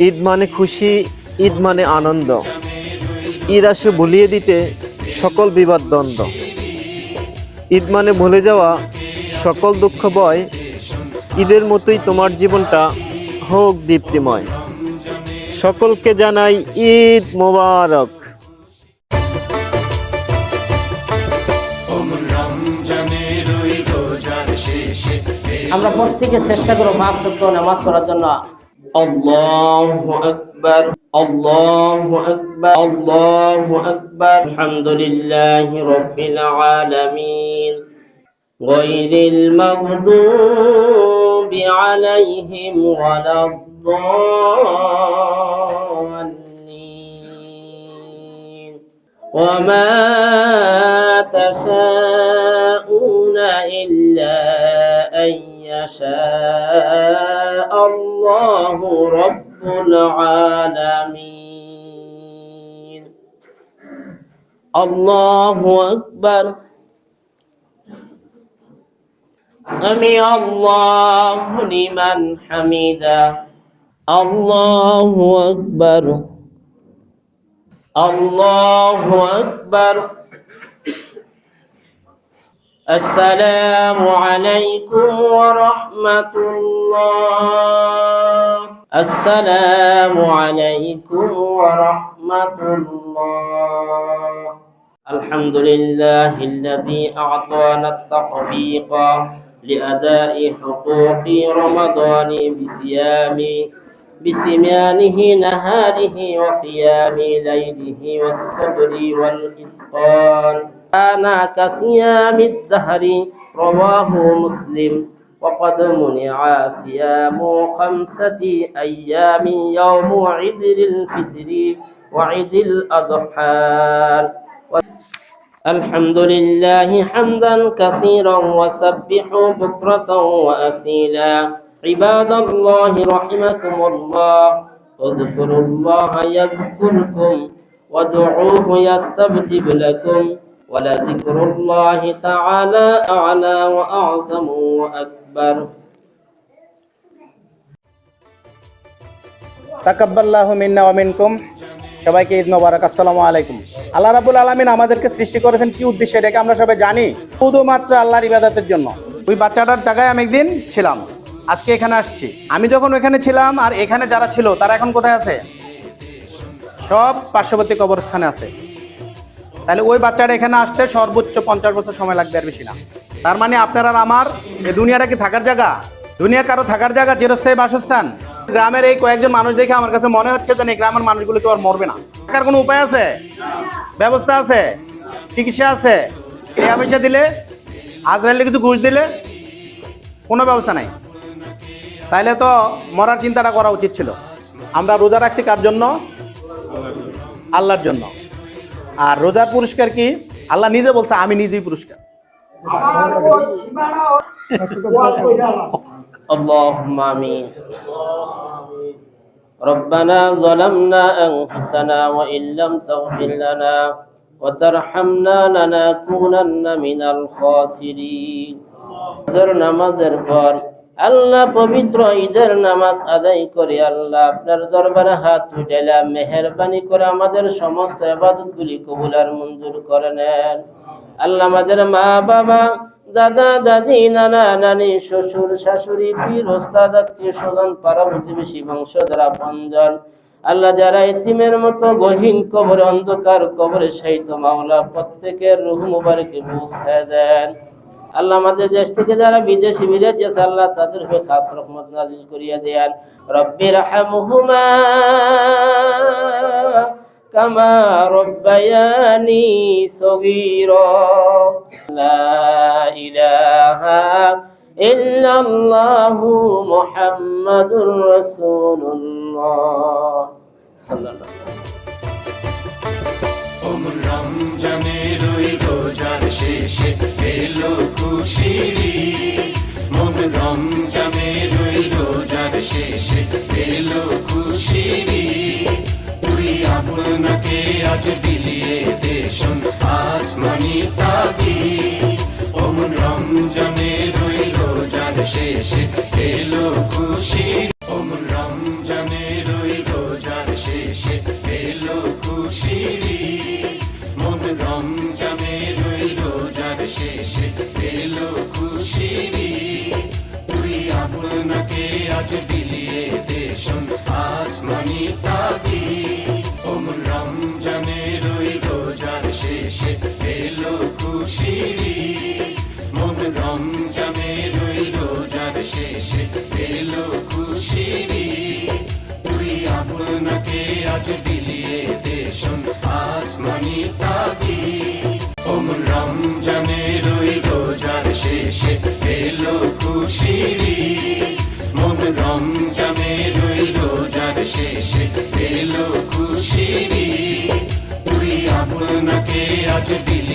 ঈদ মানে খুশি, ঈদ মানে আনন্দ। ঈদ আসে ভুলিয়ে দিতে সকল বিবাদ দ্বন্দ্ব। ঈদ মানে ভুলে যাওয়া সকল দুঃখ ভয়। ঈদের মতোই তোমার জীবনটা হোক দীপ্তিময়। সকলকে জানাই ঈদ মোবারক। আমরা প্রত্যেকে চেষ্টা করব 5 ওয়াক্ত নামাজ পড়ার জন্য। আল্লাহু আকবার, আল্লাহু আকবার, আল্লাহু আকবার। আলহামদুলিল্লাহি রাব্বিল আলামিন, গায়রিল মাগদুবি আলাইহিম ওয়ালাদ-দাল্লিন। ওয়া মা তাশাউনা ইল্লা أن يشاء الله رب العالمين. الله أكبر. سمع الله لمن حمده. الله أكبر، الله أكبر. السلام عليكم ورحمة الله. السلام عليكم ورحمة الله. الحمد لله الذي أعطانا التوفيق لأداء حقوق رمضان بسمانه نهاره وقيام ليله والصبر والإتقان أنا كصيام الدهر. رواه مسلم. وقد منع صيام 5 أيام يوم عيد الفطر وعيد الأضحى. الحمد لله حمدا كثيرا وسبحوا بكرة وأصيلا. عباد الله رحمكم الله، اذكروا الله يذكركم وادعوه يستجب لكم ولذكر الله تعالى أعلى وأعظم وأكبر. তাকাব্বালাহু মিন্না ওয়া মিনকুম। সবাইকে ঈদ মোবারক। আসসালামু আলাইকুম। আল্লাহ রাব্বুল আলামিন আমাদেরকে সৃষ্টি করেছেন কি উদ্দেশ্যে, এটাকে আমরা সবাই জানি, শুধুমাত্র আল্লাহর ইবাদতের জন্য। ওই বাচ্চাটার জায়গায় আমি একদিন ছিলাম, আজকে এখানে আসছি। আমি যখন ওখানে ছিলাম আর এখানে যারা ছিল তারা এখন কোথায় আছে? সব পার্শ্ববর্তী কবরস্থানে আছে। তাহলে ওই বাচ্চাটা এখানে আসতে সর্বোচ্চ 50 বছর সময় লাগবে, আর বেশি না। তার মানে আপনার আর আমার এই দুনিয়াটা কি থাকার জায়গা? দুনিয়া কারো থাকার জায়গা, চিরস্থায়ী বাসস্থান? গ্রামের এই কয়েকজন মানুষ দেখে আমার কাছে মনে হচ্ছে যে এই গ্রামের মানুষগুলো কেউ আর মরবে না। থাকার কোনো উপায় আছে? ব্যবস্থা আছে? চিকিৎসা আছে? টাকা পয়সা দিলে, আজরাইলে কিছু ঘুষ দিলে কোনো ব্যবস্থা নাই। তাইলে তো মরার চিন্তাটা করা উচিত ছিল। আমরা রোজা রাখছি কার জন্য? আল্লাহর জন্য। আর রোজার পুরস্কার কি? আল্লাহ নিজে বলছে, আমি নিজেই পুরস্কার। اللهم آمين. ربنا ظلمنا أنفسنا وإن لم تغفر لنا وترحمنا لنكونن من الخاسرين. নামাজের পর আল্লাহ পবিত্র ঈদের নামাজ আদায় করে আল্লাহ আপনার দরবারে হাত উঠাইলাম, মেহেরবানি করে আমাদের সমস্ত ইবাদতগুলি কবুল আর মঞ্জুর করে নেন। আল্লাহ আমাদের মা বাবা, দাদা দাদি, নানা নানি, শ্বশুর শাশুড়ি, পীর ওস্তাদ, আত্মীয় স্বজন, পাড়া প্রতিবেশী, বংশধর, আপনজন, আল্লাহ যারা ইতিমের মতো গহীন কবরে, অন্ধকার কবরে শায়িত, মাওলা প্রত্যেকের রূহ মুবারকে পৌঁছায় দেন। আল্লাহ আমাদের দেশ থেকে যারা বিদেশি বিরাজ আছে আল্লাহ তাদের উপরে খাস রহমত নাযিল করিয়া দেন। রব্বির হামহুমা কামা রব্বায়ানি সগীরা। লা ইলাহা ইল্লাল্লাহু মুহাম্মাদুর রাসূলুল্লাহ সাল্লাল্লাহু আলাইহি ওয়া সাল্লাম। রমজানের ওই রোজার শেষে এলো খুশির ঈদ। রমজানের ওই রোজার শেষে এলো খুশির ঈদ। তুই আপনাকে আজ বিলিয়ে দেশন আসমানি তাবিদ। রমজানের ওই রোজার শেষে এলো খুশির ওম রমজানের ওই রোজার শেষে এলো খুশির মন রমজানের ওই রোজার শেষে এলো খুশির তুই আপনাকে আজ বিলিয়ে দেশন আসমানি তাবি ওম রমজানের ওই রোজার শেষে এলো খুশির মন রমজানের ওই রোজার শেষে এলো খুশির তুই আপনাকে আজ বিলিয়ে দেশন আসমানি তাবি ওম রমজানের ওই রোজার শেষে এলো খুশির মন রমজানের ওই রোজার শেষে এলো খুশির তুই আপনাকে আজ বিলিয়ে